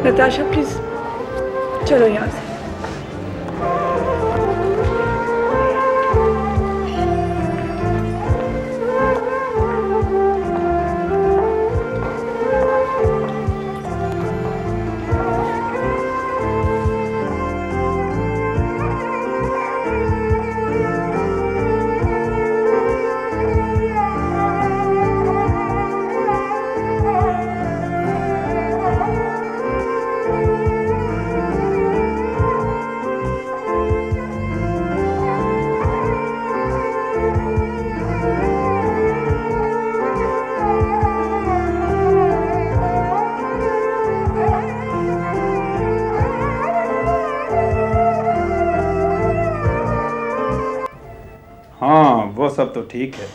Natasha please चलो यहाँ से। हाँ वो सब तो ठीक है।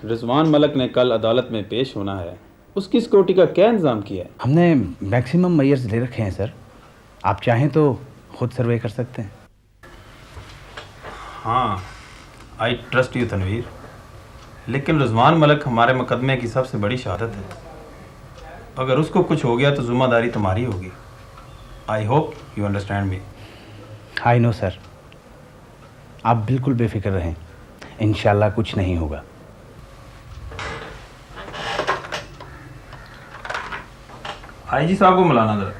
रिजवान मलक ने कल अदालत में पेश होना है, उसकी सिक्योरिटी का क्या इंतज़ाम किया है? हमने मैक्सिमम मेजर्स ले रखे हैं सर, आप चाहें तो खुद सर्वे कर सकते हैं। हाँ आई ट्रस्ट यू तनवीर, लेकिन रिजवान मलक हमारे मुकदमे की सबसे बड़ी शहादत है। अगर उसको कुछ हो गया तो जिम्मेदारी तुम्हारी होगी। I hope you understand me. I know sir, आप बिल्कुल बेफिक्र रहें, इंशाल्लाह कुछ नहीं होगा। आईजी साहब को मिलाना जरा।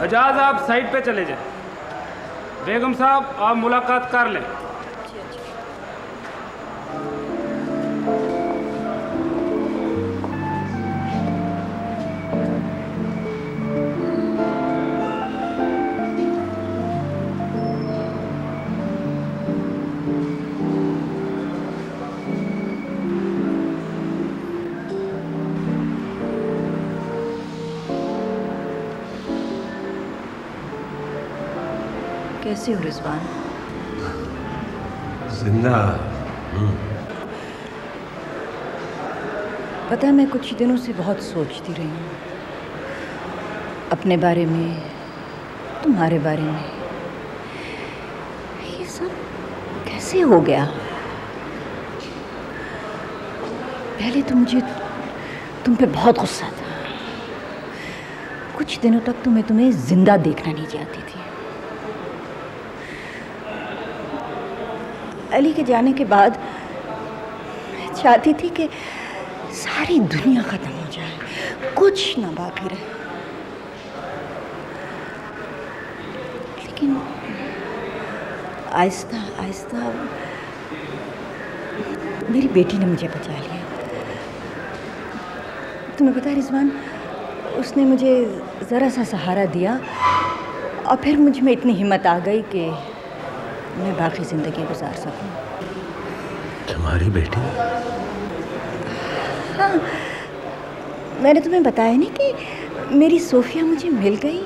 एजाज आप साइड पे चले जाएं। बेगम साहब आप मुलाकात कर लें। कैसे हो रिजवान? जिंदा। पता है मैं कुछ दिनों से बहुत सोचती रही हूँ अपने बारे में, तुम्हारे बारे में। ये सब कैसे हो गया? पहले तो मुझे तुम पे बहुत गुस्सा था। कुछ दिनों तक तो मैं तुम्हें जिंदा देखना नहीं चाहती थी। अली के जाने के बाद मैं चाहती थी कि सारी दुनिया खत्म हो जाए, कुछ ना बाकी रहे। लेकिन आहिस्ता आहिस्ता मेरी बेटी ने मुझे बचा लिया। तुम्हें पता है रिजवान, उसने मुझे ज़रा सा सहारा दिया और फिर मुझ में इतनी हिम्मत आ गई कि मैं बाकी ज़िंदगी गुजार सकूं। तुम्हारी बेटी? हाँ, मैंने तुम्हें बताया नहीं कि मेरी सोफिया मुझे मिल गई।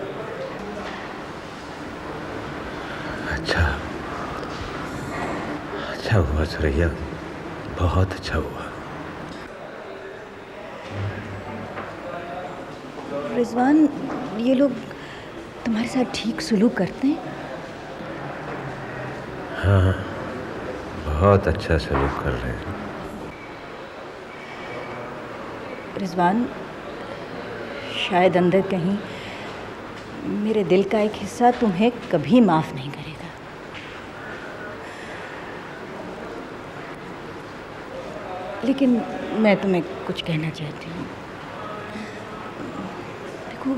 अच्छा अच्छा हुआ सुरैया, बहुत अच्छा हुआ। रिजवान, ये लोग तुम्हारे साथ ठीक सलूक करते हैं? हाँ बहुत अच्छा सलूक कर रहे हैं। रिजवान, शायद अंदर कहीं मेरे दिल का एक हिस्सा तुम्हें कभी माफ़ नहीं करेगा। लेकिन मैं तुम्हें कुछ कहना चाहती हूँ। देखो,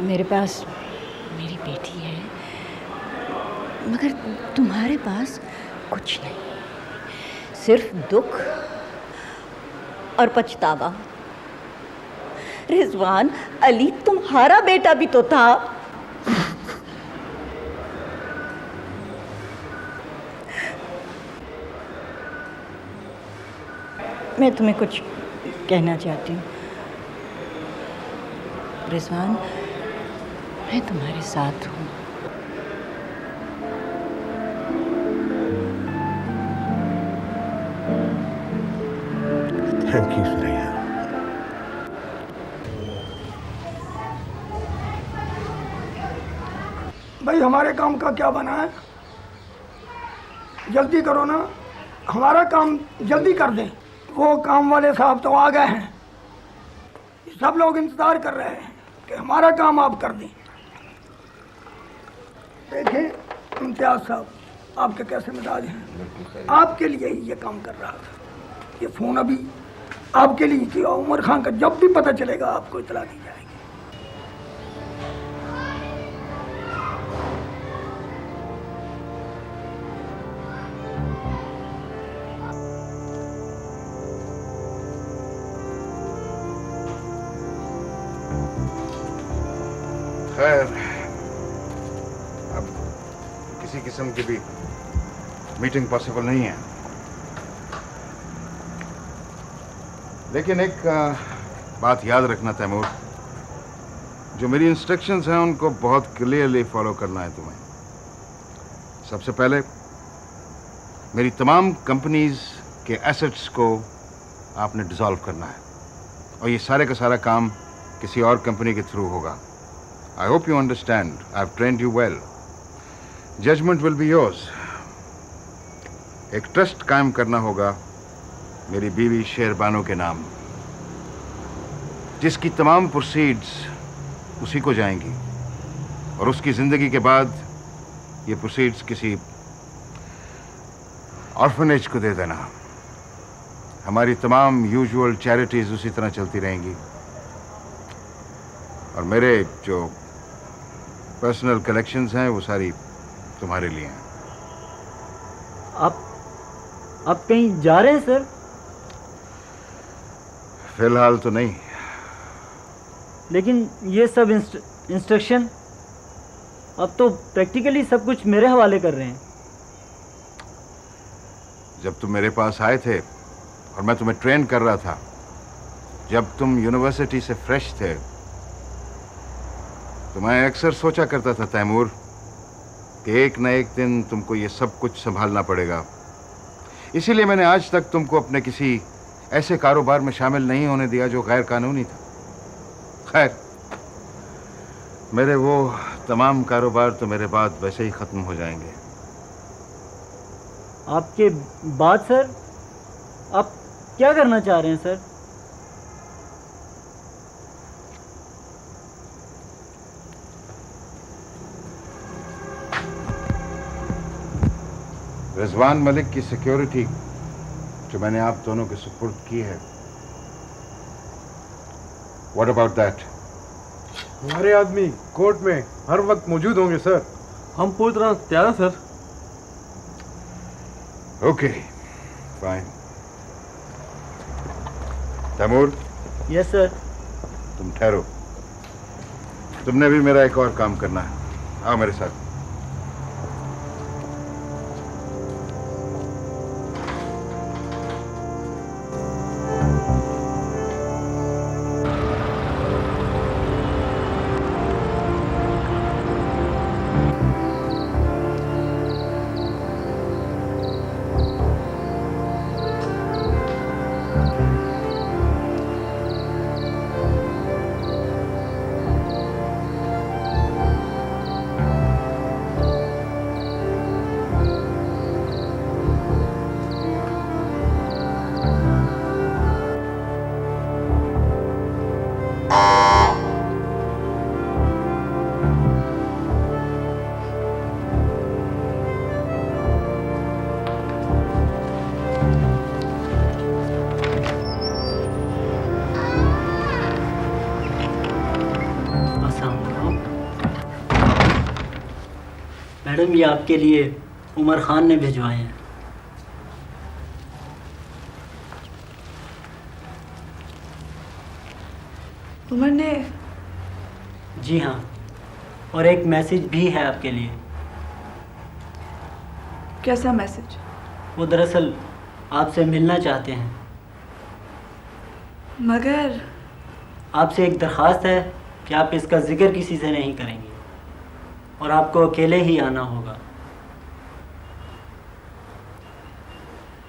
मेरे पास मेरी बेटी है, मगर तुम्हारे पास कुछ नहीं, सिर्फ दुख और पछतावा। रिजवान, अली तुम्हारा बेटा भी तो था। मैं तुम्हें कुछ कहना चाहती हूँ। रिजवान, मैं तुम्हारे साथ हूँ। Thank you Suraiya. भाई हमारे काम का क्या बना है? जल्दी करो ना, हमारा काम जल्दी कर दें। वो काम वाले साहब तो आ गए हैं, सब लोग इंतज़ार कर रहे हैं कि हमारा काम आप कर दें। देखें इम्तियाज़ साहब आपके कैसे मिजाज हैं, आपके लिए ही ये काम कर रहा था। ये फ़ोन अभी आपके लिए थी और उमर खान का जब भी पता चलेगा आपको इतला दी जाएगी। खैर, अब किसी किस्म की भी मीटिंग पॉसिबल नहीं है, लेकिन एक बात याद रखना तैमूर, जो मेरी इंस्ट्रक्शंस हैं उनको बहुत क्लियरली फॉलो करना है तुम्हें। सबसे पहले मेरी तमाम कंपनीज के एसेट्स को आपने डिसॉल्व करना है और ये सारे का सारा काम किसी और कंपनी के थ्रू होगा। I hope you understand. I've trained you well. Judgment will be yours. एक ट्रस्ट कायम करना होगा मेरी बीवी शेरबानो के नाम, जिसकी तमाम प्रोसीड्स उसी को जाएंगी और उसकी जिंदगी के बाद ये प्रोसीड्स किसी ऑर्फनेज को दे देना। हमारी तमाम यूजुअल चैरिटीज उसी तरह चलती रहेंगी और मेरे जो पर्सनल कलेक्शंस हैं वो सारी तुम्हारे लिए हैं। आप कहीं जा रहे हैं सर? फिलहाल तो नहीं। लेकिन ये सब इंस्ट्रक्शन अब तो प्रैक्टिकली सब कुछ मेरे हवाले कर रहे हैं। जब तुम मेरे पास आए थे और मैं तुम्हें ट्रेन कर रहा था, जब तुम यूनिवर्सिटी से फ्रेश थे, तो मैं अक्सर सोचा करता था तैमूर कि एक न एक दिन तुमको ये सब कुछ संभालना पड़ेगा। इसीलिए मैंने आज तक तुमको अपने किसी ऐसे कारोबार में शामिल नहीं होने दिया जो गैर कानूनी था। खैर, मेरे वो तमाम कारोबार तो मेरे बाद वैसे ही ख़त्म हो जाएंगे। आपके बाद सर, आप क्या करना चाह रहे हैं सर? रिजवान मलिक की सिक्योरिटी जो मैंने आप दोनों के सुपुर्द की है, व्हाट अबाउट दैट? हमारे आदमी कोर्ट में हर वक्त मौजूद होंगे सर। हम पूरी तरह तैयार हैं sir. Okay, fine. Taimur. Yes sir. तुम ठहरो, तुमने भी मेरा एक और काम करना है। आओ मेरे साथ। मैडम, ये आपके लिए उमर खान ने भिजवाए हैं। उमर ने? जी हाँ, और एक मैसेज भी है आपके लिए। कैसा मैसेज? वो दरअसल आपसे मिलना चाहते हैं। मगर आपसे एक दरख्वास्त है कि आप इसका जिक्र किसी से नहीं करेंगे और आपको अकेले ही आना होगा।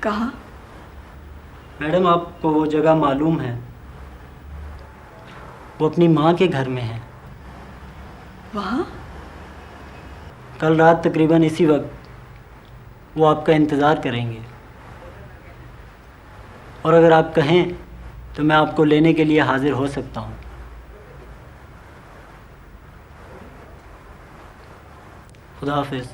कहाँ? मैडम, आपको वो जगह मालूम है, वो अपनी माँ के घर में है। वहाँ? कल रात तकरीबन इसी वक्त वो आपका इंतज़ार करेंगे, और अगर आप कहें तो मैं आपको लेने के लिए हाजिर हो सकता हूँ। खुदा हाफिज़।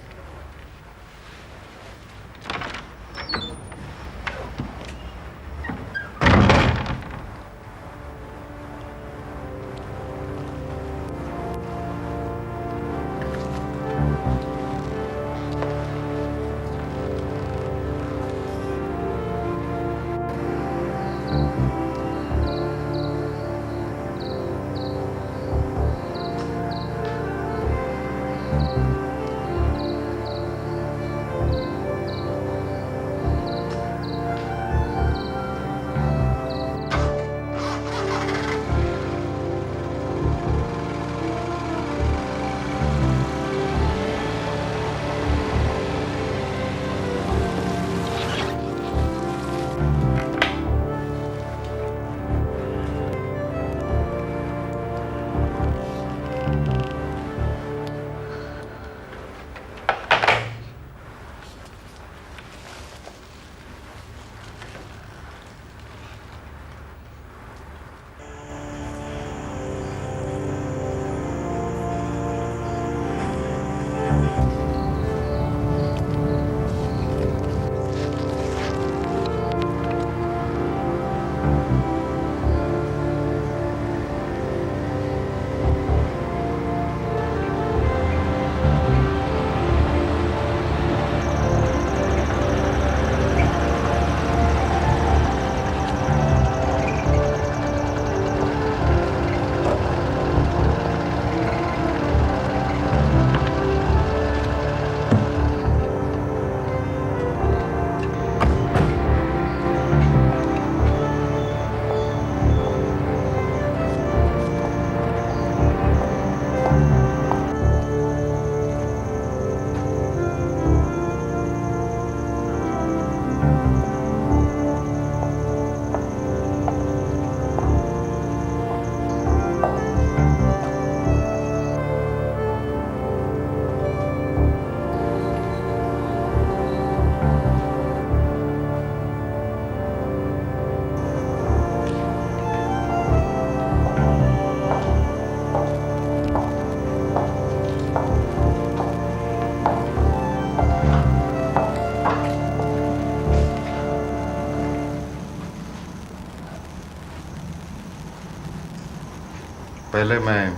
पहले मैं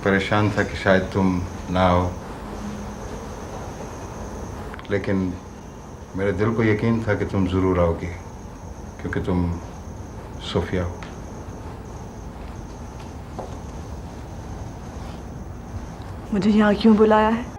परेशान था कि शायद तुम ना आओ, लेकिन मेरे दिल को यकीन था कि तुम ज़रूर आओगी, क्योंकि तुम सोफिया हो। मुझे यहाँ क्यों बुलाया है?